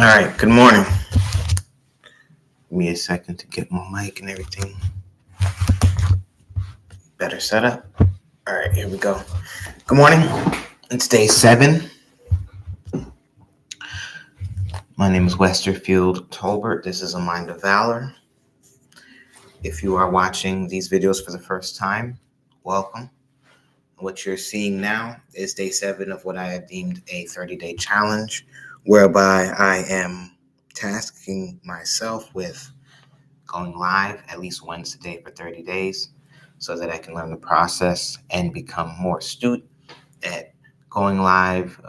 right, good morning. Give me a second to get my mic and everything better set up. All right, here we go. Good morning. It's day 7. My name is Westerfield Tolbert. This is a Mind of Valor. If you are watching these videos for the first time, welcome. What you're seeing now is day 7 of what I have deemed a 30-day challenge, whereby I am tasking myself with going live at least once a day for 30 days so that I can learn the process and become more astute at going live,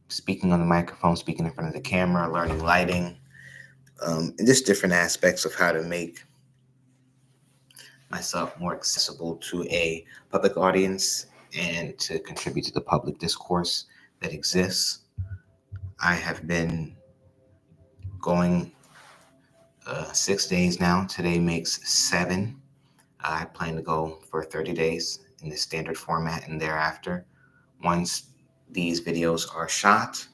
speaking on the microphone, speaking in front of the camera, learning lighting, and just different aspects of how to make myself more accessible to a public audience and to contribute to the public discourse that exists. I have been going 6 days now. Today makes 7. I plan to go for 30 days in the standard format, and thereafter, once these videos are shot,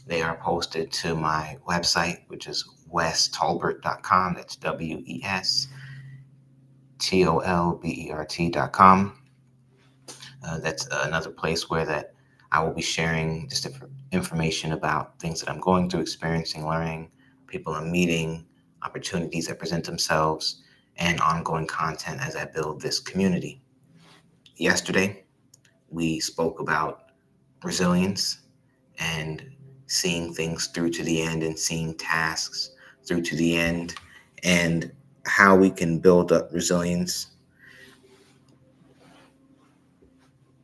they are posted to my website, which is westolbert.com. That's WESTOLBERT.com. That's another place where that I will be sharing just different information about things that I'm going through, experiencing, learning, people I'm meeting, opportunities that present themselves, and ongoing content as I build this community. Yesterday, we spoke about resilience and seeing things through to the end and seeing tasks through to the end and how we can build up resilience,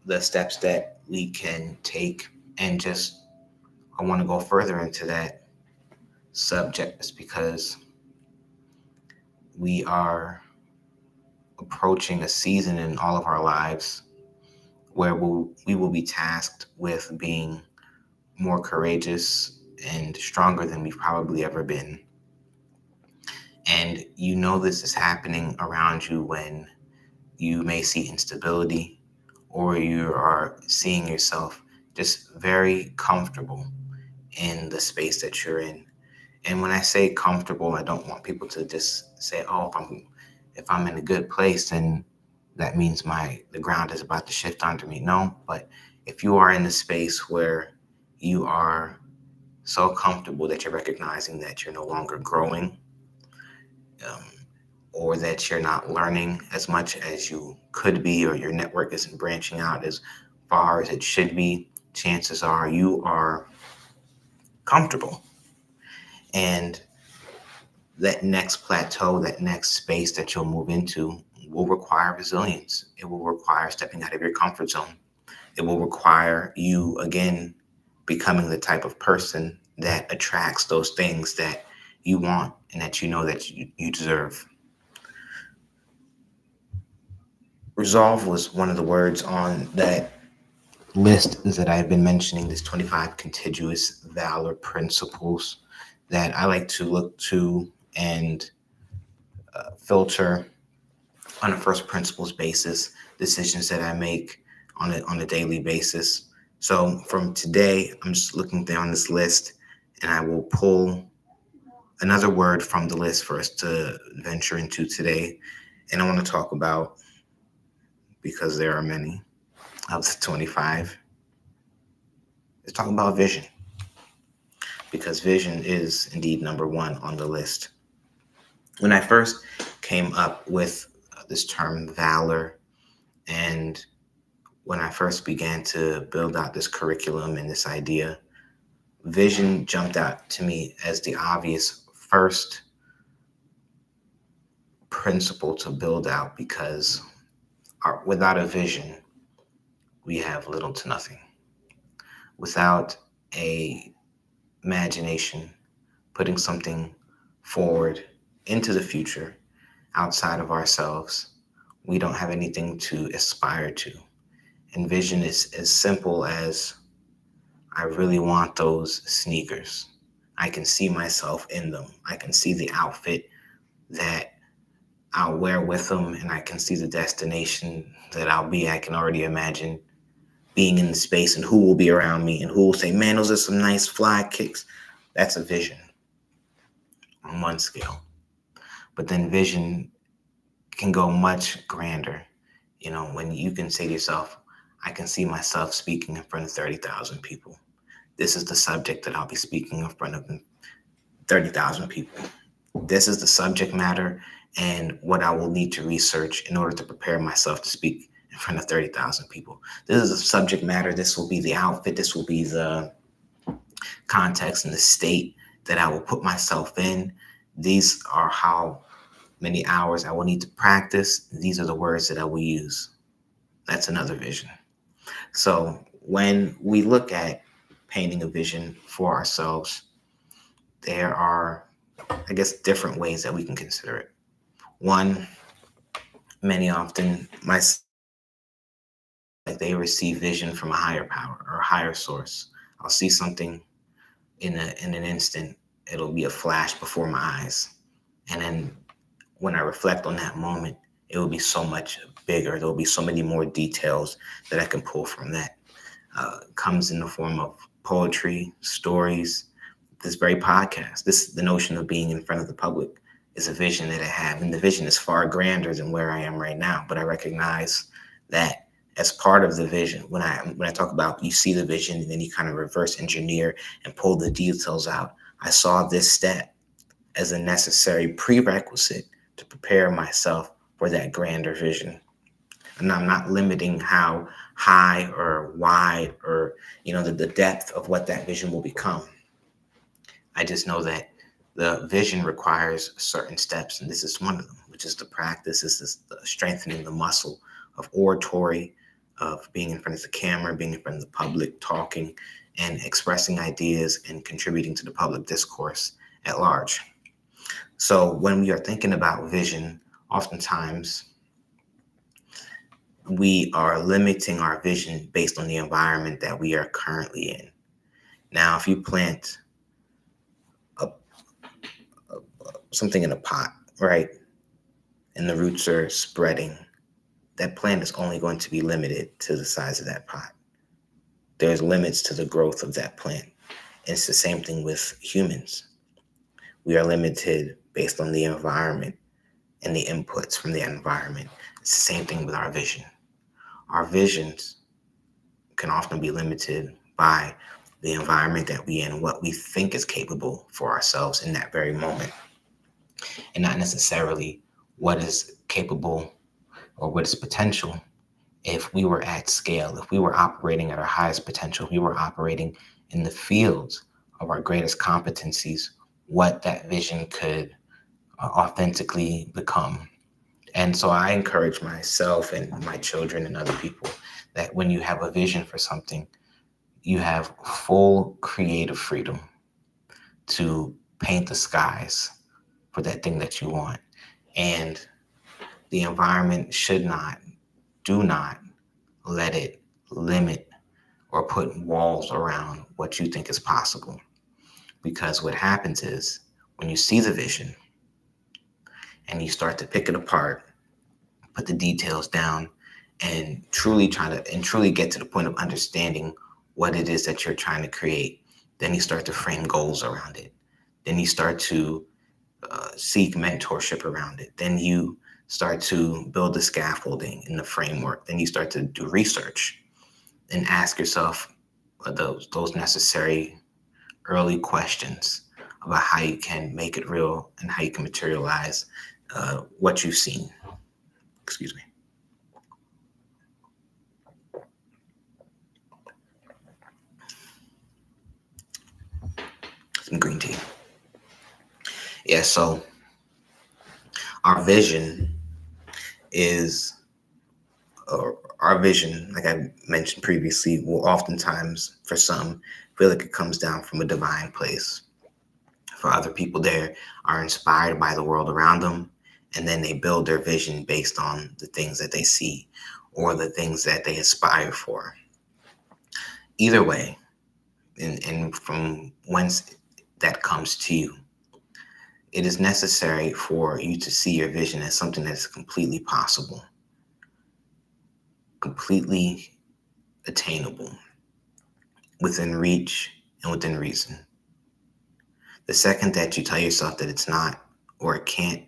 the steps that we can take, and just I want to go further into that subject just because we are approaching a season in all of our lives where we will be tasked with being more courageous and stronger than we've probably ever been. And you know this is happening around you when you may see instability or you are seeing yourself just very comfortable in the space that you're in. And when I say comfortable, I don't want people to just say, oh, if I'm in a good place, then that means the ground is about to shift under me. No, but if you are in a space where you are so comfortable that you're recognizing that you're no longer growing, or that you're not learning as much as you could be, or your network isn't branching out as far as it should be, chances are you are comfortable. And that next plateau, that next space that you'll move into will require resilience. It will require stepping out of your comfort zone. It will require you, again, becoming the type of person that attracts those things that you want and that you know that you deserve. Resolve was one of the words on that list that I've been mentioning, this 25 contiguous valor principles that I like to look to and filter on a first principles basis decisions that I make on a daily basis. So from today, I'm just looking down this list and I will pull another word from the list for us to venture into today. And I want to talk about, because there are many of the 25, let's talk about vision. Because vision is indeed number 1 on the list. When I first came up with this term valor, and when I first began to build out this curriculum and this idea, vision jumped out to me as the obvious first principle to build out, because without a vision, we have little to nothing. Without a imagination, putting something forward into the future outside of ourselves, we don't have anything to aspire to. And vision is as simple as, I really want those sneakers. I can see myself in them. I can see the outfit that I'll wear with them, and I can see the destination that I'll be. I can already imagine being in the space and who will be around me and who will say, man, those are some nice fly kicks. That's a vision on one scale. But then vision can go much grander. When you can say to yourself, I can see myself speaking in front of 30,000 people. This is the subject that I'll be speaking in front of 30,000 people. This is the subject matter and what I will need to research in order to prepare myself to speak in front of 30,000 people. This is the subject matter. This will be the outfit. This will be the context and the state that I will put myself in. These are how many hours I will need to practice. These are the words that I will use. That's another vision. So when we look at painting a vision for ourselves, there are, I guess, different ways that we can consider it. One, many often, like they receive vision from a higher power or a higher source. I'll see something in an instant. It'll be a flash before my eyes. And then when I reflect on that moment, it will be so much bigger. There'll be so many more details that I can pull from that. Comes in the form of poetry, stories, this very podcast. The notion of being in front of the public is a vision that I have. And the vision is far grander than where I am right now. But I recognize that as part of the vision, when I talk about you see the vision and then you kind of reverse engineer and pull the details out, I saw this step as a necessary prerequisite to prepare myself for that grander vision. And I'm not limiting how high or wide or the depth of what that vision will become. I just know that the vision requires certain steps, and this is one of them, which is the practice. This is the strengthening the muscle of oratory, of being in front of the camera, being in front of the public, talking and expressing ideas and contributing to the public discourse at large. So when we are thinking about vision, oftentimes we are limiting our vision based on the environment that we are currently in. Now, if you plant something in a pot, right, and the roots are spreading, that plant is only going to be limited to the size of that pot. There's limits to the growth of that plant. And it's the same thing with humans. We are limited based on the environment and the inputs from the environment. It's the same thing with our vision. Our visions can often be limited by the environment that we in, what we think is capable for ourselves in that very moment, and not necessarily what is capable or what is potential. If we were at scale, if we were operating at our highest potential, if we were operating in the fields of our greatest competencies, what that vision could authentically become. And so I encourage myself and my children and other people that when you have a vision for something, you have full creative freedom to paint the skies for that thing that you want. And the environment do not let it limit or put walls around what you think is possible. Because what happens is when you see the vision and you start to pick it apart, put the details down, and truly get to the point of understanding what it is that you're trying to create, then you start to frame goals around it. Then you start to seek mentorship around it. Then you start to build the scaffolding in the framework. Then you start to do research and ask yourself those necessary early questions about how you can make it real and how you can materialize what you've seen. Excuse me. Some green tea. Yeah, so our vision like I mentioned previously, will oftentimes, for some, feel like it comes down from a divine place. For other people, they are inspired by the world around them, and then they build their vision based on the things that they see or the things that they aspire for. Either way, and from whence that comes to you, it is necessary for you to see your vision as something that's completely possible, completely attainable, within reach and within reason. The second that you tell yourself that it's not or it can't,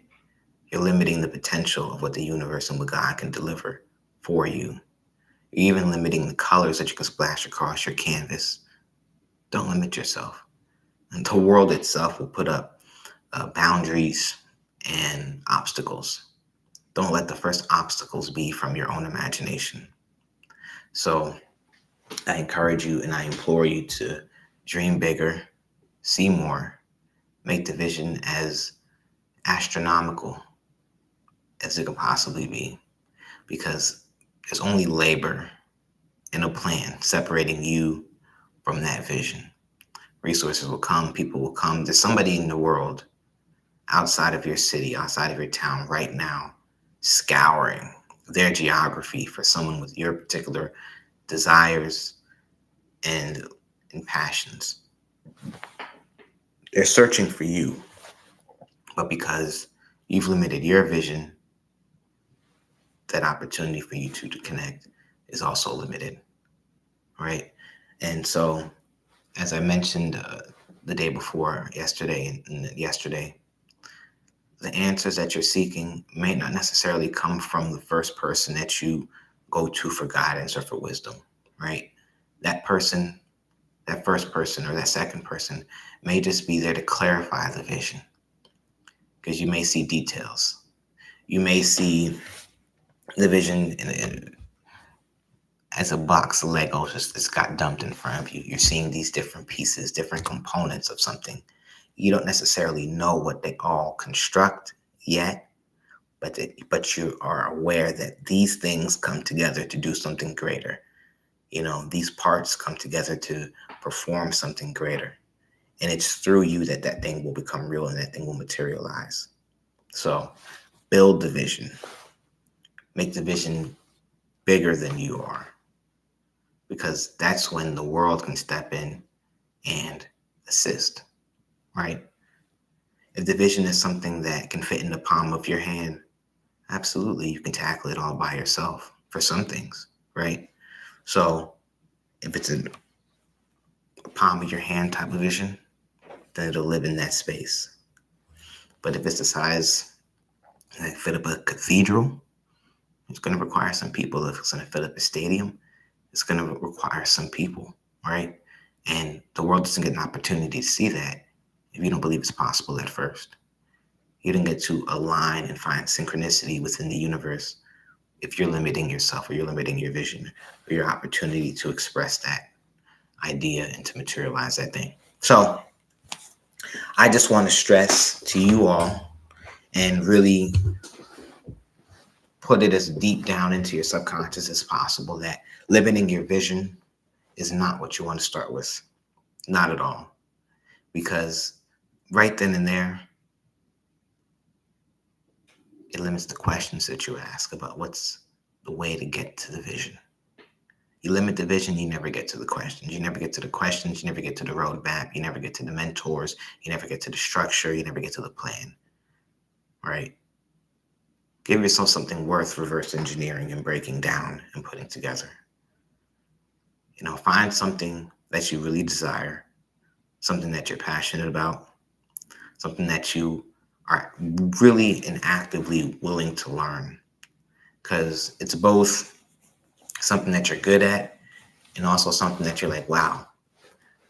you're limiting the potential of what the universe and what God can deliver for you. You're even limiting the colors that you can splash across your canvas. Don't limit yourself. And the world itself will put up boundaries and obstacles. Don't let the first obstacles be from your own imagination. So I encourage you and I implore you to dream bigger, see more, make the vision as astronomical as it could possibly be, because there's only labor and a plan separating you from that vision. Resources will come, people will come. There's somebody in the world outside of your city, outside of your town right now, scouring their geography for someone with your particular desires and, and passions. They're searching for you, but because you've limited your vision, that opportunity for you two to connect is also limited, right? And so, as I mentioned the day before yesterday and yesterday, the answers that you're seeking may not necessarily come from the first person that you go to for guidance or for wisdom, right? That person, that first person or that second person may just be there to clarify the vision, because you may see details. You may see the vision as a box of Legos just got dumped in front of you. You're seeing these different pieces, different components of something. You don't necessarily know what they all construct yet, but you are aware that these things come together to do something greater. You know, these parts come together to perform something greater. And it's through you that that thing will become real and that thing will materialize. So build the vision. Make the vision bigger than you are, because that's when the world can step in and assist, right? If the vision is something that can fit in the palm of your hand, absolutely, you can tackle it all by yourself for some things, right? So if it's a palm of your hand type of vision, then it'll live in that space. But if it's the size that fit up a cathedral, it's going to require some people. If it's going to fit up a stadium, it's going to require some people, right? And the world doesn't get an opportunity to see that if you don't believe it's possible at first. You don't get to align and find synchronicity within the universe if you're limiting yourself or you're limiting your vision or your opportunity to express that idea and to materialize that thing. So I just want to stress to you all and really put it as deep down into your subconscious as possible that limiting your vision is not what you want to start with. Not at all. Because right then and there, it limits the questions that you ask about what's the way to get to the vision. You limit the vision, you never get to the questions. You never get to the questions, you never get to the roadmap, you never get to the mentors, you never get to the structure, you never get to the plan, right? Give yourself something worth reverse engineering and breaking down and putting together. You know, find something that you really desire, something that you're passionate about, something that you are really and actively willing to learn, because it's both something that you're good at and also something that you're like, wow,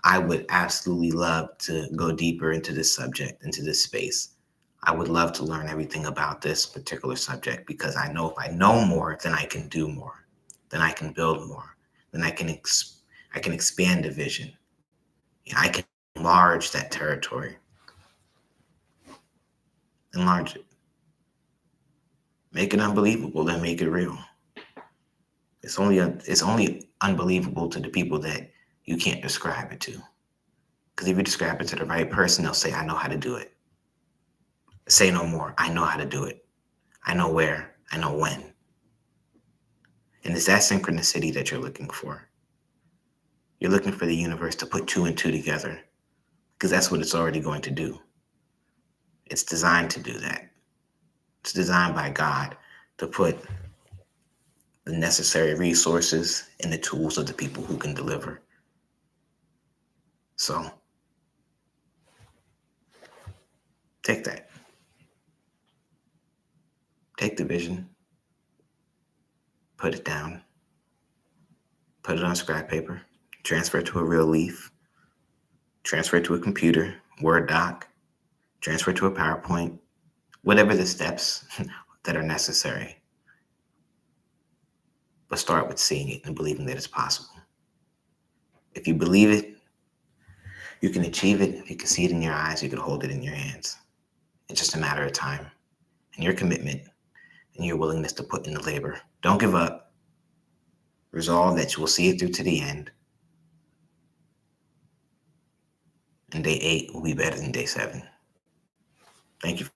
I would absolutely love to go deeper into this subject, into this space. I would love to learn everything about this particular subject, because I know if I know more, then I can do more, then I can build more, then I can expand the vision. I can enlarge that territory, enlarge it, make it unbelievable, then make it real. It's only unbelievable to the people that you can't describe it to. Because if you describe it to the right person, they'll say, I know how to do it. Say no more. I know how to do it. I know where. I know when. And it's that synchronicity that you're looking for. You're looking for the universe to put two and two together, because that's what it's already going to do. It's designed to do that. It's designed by God to put the necessary resources and the tools of the people who can deliver. So Take that. Take the vision, put it down, put it on scrap paper, transfer it to a real leaf, transfer it to a computer, Word doc, transfer it to a PowerPoint, whatever the steps that are necessary. But start with seeing it and believing that it's possible. If you believe it, you can achieve it. If you can see it in your eyes, you can hold it in your hands. It's just a matter of time and your commitment and your willingness to put in the labor. Don't give up. Resolve that you will see it through to the end. And day 8 will be better than day 7. Thank you.